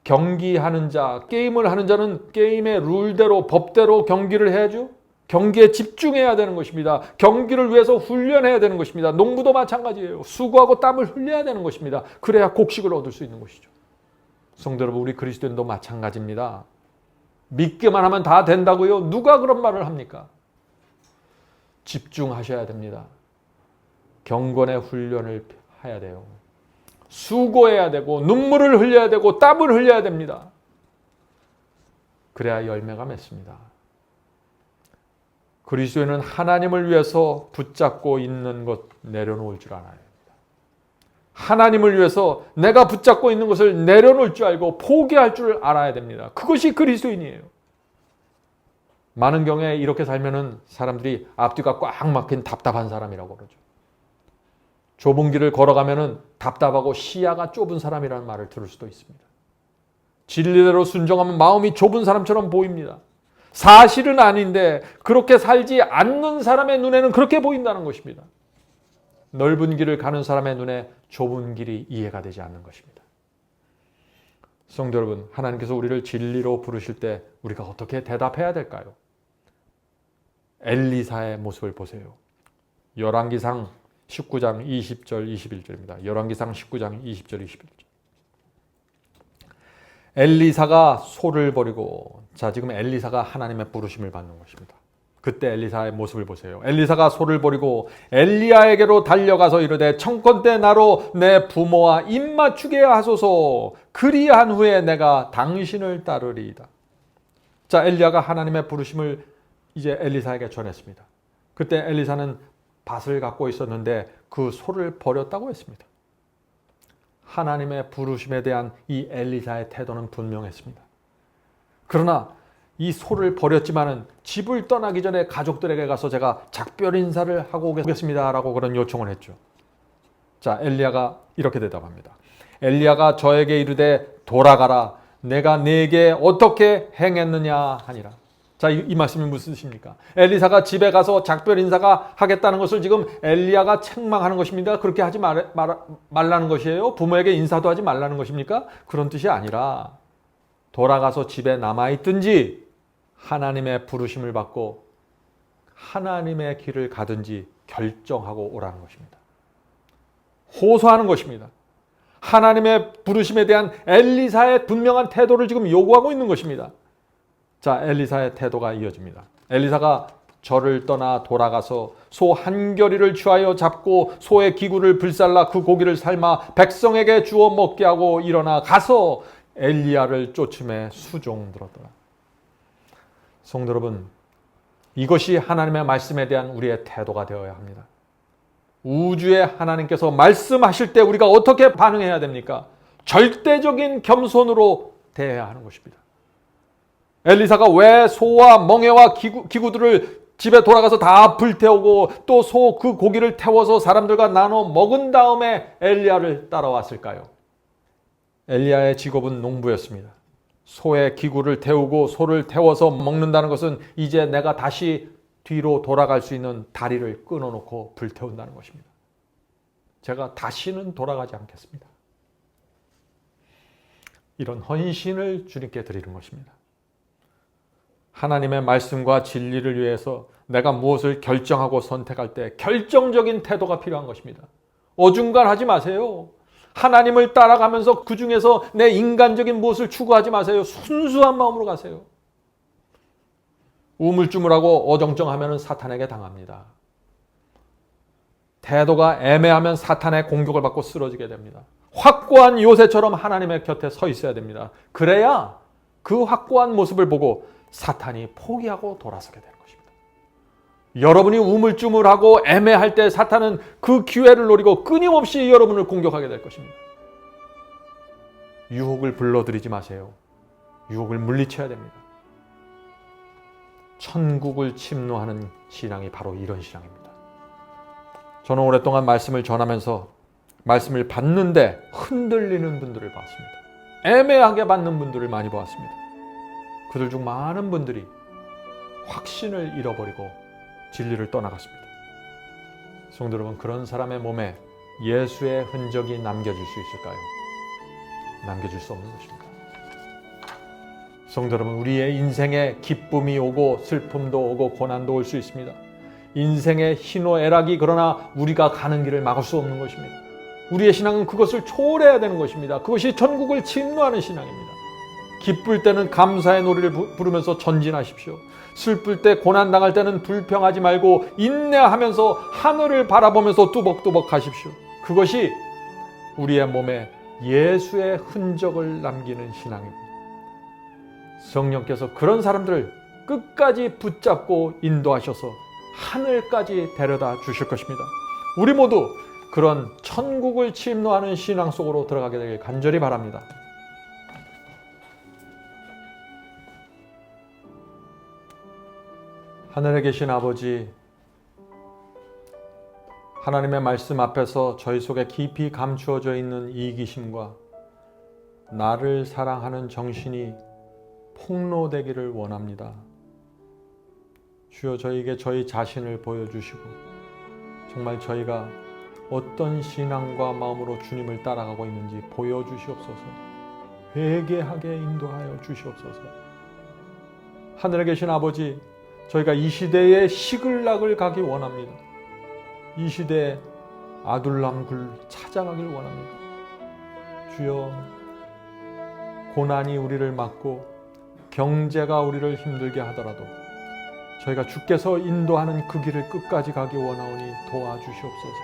경기하는 자, 게임을 하는 자는 게임의 룰대로 법대로 경기를 해야죠. 경기에 집중해야 되는 것입니다. 경기를 위해서 훈련해야 되는 것입니다. 농부도 마찬가지예요. 수고하고 땀을 흘려야 되는 것입니다. 그래야 곡식을 얻을 수 있는 것이죠. 성도 여러분, 우리 그리스도인도 마찬가지입니다. 믿기만 하면 다 된다고요? 누가 그런 말을 합니까? 집중하셔야 됩니다. 경건의 훈련을 해야 돼요. 수고해야 되고 눈물을 흘려야 되고 땀을 흘려야 됩니다. 그래야 열매가 맺습니다. 그리스도인은 하나님을 위해서 붙잡고 있는 것 내려놓을 줄 알아야 됩니다. 하나님을 위해서 내가 붙잡고 있는 것을 내려놓을 줄 알고 포기할 줄 알아야 됩니다. 그것이 그리스도인이에요. 많은 경우에 이렇게 살면은 사람들이 앞뒤가 꽉 막힌 답답한 사람이라고 그러죠. 좁은 길을 걸어가면은 답답하고 시야가 좁은 사람이라는 말을 들을 수도 있습니다. 진리대로 순종하면 마음이 좁은 사람처럼 보입니다. 사실은 아닌데 그렇게 살지 않는 사람의 눈에는 그렇게 보인다는 것입니다. 넓은 길을 가는 사람의 눈에 좁은 길이 이해가 되지 않는 것입니다. 성도 여러분, 하나님께서 우리를 진리로 부르실 때 우리가 어떻게 대답해야 될까요? 엘리사의 모습을 보세요. 열왕기상 19장 20절 21절입니다. 열왕기상 19장 20절 21절. 엘리사가 소를 버리고, 자, 지금 엘리사가 하나님의 부르심을 받는 것입니다. 그때 엘리사의 모습을 보세요. 엘리사가 소를 버리고 엘리야에게로 달려가서 이르되 청컨대 나로 내 부모와 입맞추게 하소서. 그리한 후에 내가 당신을 따르리이다. 자, 엘리야가 하나님의 부르심을 이제 엘리사에게 전했습니다. 그때 엘리사는 밭을 갖고 있었는데 그 소를 버렸다고 했습니다. 하나님의 부르심에 대한 이 엘리사의 태도는 분명했습니다. 그러나 이 소를 버렸지만은 집을 떠나기 전에 가족들에게 가서 제가 작별 인사를 하고 오겠습니다 라고 그런 요청을 했죠. 자, 엘리야가 이렇게 대답합니다. 엘리야가 저에게 이르되 돌아가라. 내가 네게 어떻게 행했느냐 하니라. 자, 이 말씀이 무슨 뜻입니까? 엘리사가 집에 가서 작별 인사가 하겠다는 것을 지금 엘리야가 책망하는 것입니다. 그렇게 하지 말라는 것이에요? 부모에게 인사도 하지 말라는 것입니까? 그런 뜻이 아니라 돌아가서 집에 남아있든지 하나님의 부르심을 받고 하나님의 길을 가든지 결정하고 오라는 것입니다. 호소하는 것입니다. 하나님의 부르심에 대한 엘리사의 분명한 태도를 지금 요구하고 있는 것입니다. 자, 엘리사의 태도가 이어집니다. 엘리사가 절을 떠나 돌아가서 소 한 겨리를 취하여 잡고 소의 기구를 불살라 그 고기를 삶아 백성에게 주어 먹게 하고 일어나 가서 엘리야를 쫓음에 수종들었더라. 성도 여러분, 이것이 하나님의 말씀에 대한 우리의 태도가 되어야 합니다. 우주의 하나님께서 말씀하실 때 우리가 어떻게 반응해야 됩니까? 절대적인 겸손으로 대해야 하는 것입니다. 엘리사가 왜 소와 멍에와 기구들을 집에 돌아가서 다 불태우고 또 소 그 고기를 태워서 사람들과 나눠 먹은 다음에 엘리야를 따라왔을까요? 엘리야의 직업은 농부였습니다. 소의 기구를 태우고 소를 태워서 먹는다는 것은 이제 내가 다시 뒤로 돌아갈 수 있는 다리를 끊어놓고 불태운다는 것입니다. 제가 다시는 돌아가지 않겠습니다. 이런 헌신을 주님께 드리는 것입니다. 하나님의 말씀과 진리를 위해서 내가 무엇을 결정하고 선택할 때 결정적인 태도가 필요한 것입니다. 어중간하지 마세요. 하나님을 따라가면서 그 중에서 내 인간적인 무엇을 추구하지 마세요. 순수한 마음으로 가세요. 우물쭈물하고 어정쩡하면 사탄에게 당합니다. 태도가 애매하면 사탄의 공격을 받고 쓰러지게 됩니다. 확고한 요새처럼 하나님의 곁에 서 있어야 됩니다. 그래야 그 확고한 모습을 보고 사탄이 포기하고 돌아서게 되는 것입니다. 여러분이 우물쭈물하고 애매할 때 사탄은 그 기회를 노리고 끊임없이 여러분을 공격하게 될 것입니다. 유혹을 불러들이지 마세요. 유혹을 물리쳐야 됩니다. 천국을 침노하는 신앙이 바로 이런 신앙입니다. 저는 오랫동안 말씀을 전하면서 말씀을 받는데 흔들리는 분들을 봤습니다. 애매하게 받는 분들을 많이 보았습니다. 그들 중 많은 분들이 확신을 잃어버리고 진리를 떠나갔습니다. 성도 여러분, 그런 사람의 몸에 예수의 흔적이 남겨질 수 있을까요? 남겨질 수 없는 것입니다. 성도 여러분, 우리의 인생에 기쁨이 오고 슬픔도 오고 고난도 올 수 있습니다. 인생의 희노애락이 그러나 우리가 가는 길을 막을 수 없는 것입니다. 우리의 신앙은 그것을 초월해야 되는 것입니다. 그것이 천국을 침노하는 신앙입니다. 기쁠 때는 감사의 노래를 부르면서 전진하십시오. 슬플 때, 고난당할 때는 불평하지 말고 인내하면서 하늘을 바라보면서 뚜벅뚜벅 가십시오. 그것이 우리의 몸에 예수의 흔적을 남기는 신앙입니다. 성령께서 그런 사람들을 끝까지 붙잡고 인도하셔서 하늘까지 데려다 주실 것입니다. 우리 모두 그런 천국을 침노하는 신앙 속으로 들어가게 되길 간절히 바랍니다. 하늘에 계신 아버지, 하나님의 말씀 앞에서 저희 속에 깊이 감추어져 있는 이기심과 나를 사랑하는 정신이 폭로되기를 원합니다. 주여, 저희에게 저희 자신을 보여주시고 정말 저희가 어떤 신앙과 마음으로 주님을 따라가고 있는지 보여주시옵소서. 회개하게 인도하여 주시옵소서. 하늘에 계신 아버지, 저희가 이 시대의 시글락을 가기 원합니다. 이 시대의 아둘람 굴 찾아가길 원합니다. 주여, 고난이 우리를 막고 경제가 우리를 힘들게 하더라도 저희가 주께서 인도하는 그 길을 끝까지 가기 원하오니 도와주시옵소서.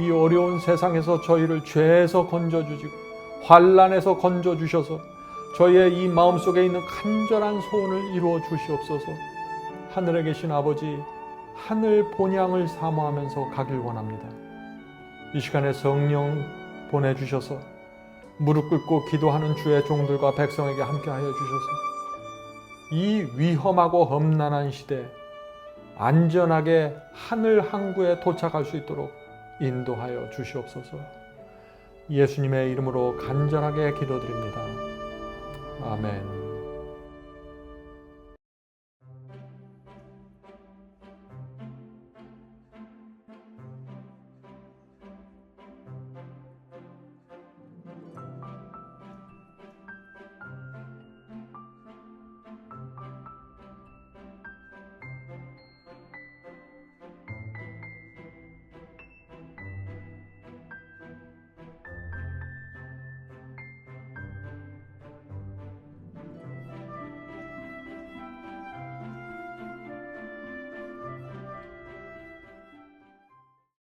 이 어려운 세상에서 저희를 죄에서 건져주시고 환난에서 건져주셔서 저희의 이 마음속에 있는 간절한 소원을 이루어 주시옵소서. 하늘에 계신 아버지, 하늘 본향을 사모하면서 가길 원합니다. 이 시간에 성령 보내주셔서 무릎 꿇고 기도하는 주의 종들과 백성에게 함께하여 주셔서 이 위험하고 험난한 시대 안전하게 하늘 항구에 도착할 수 있도록 인도하여 주시옵소서. 예수님의 이름으로 간절하게 기도드립니다. 아멘.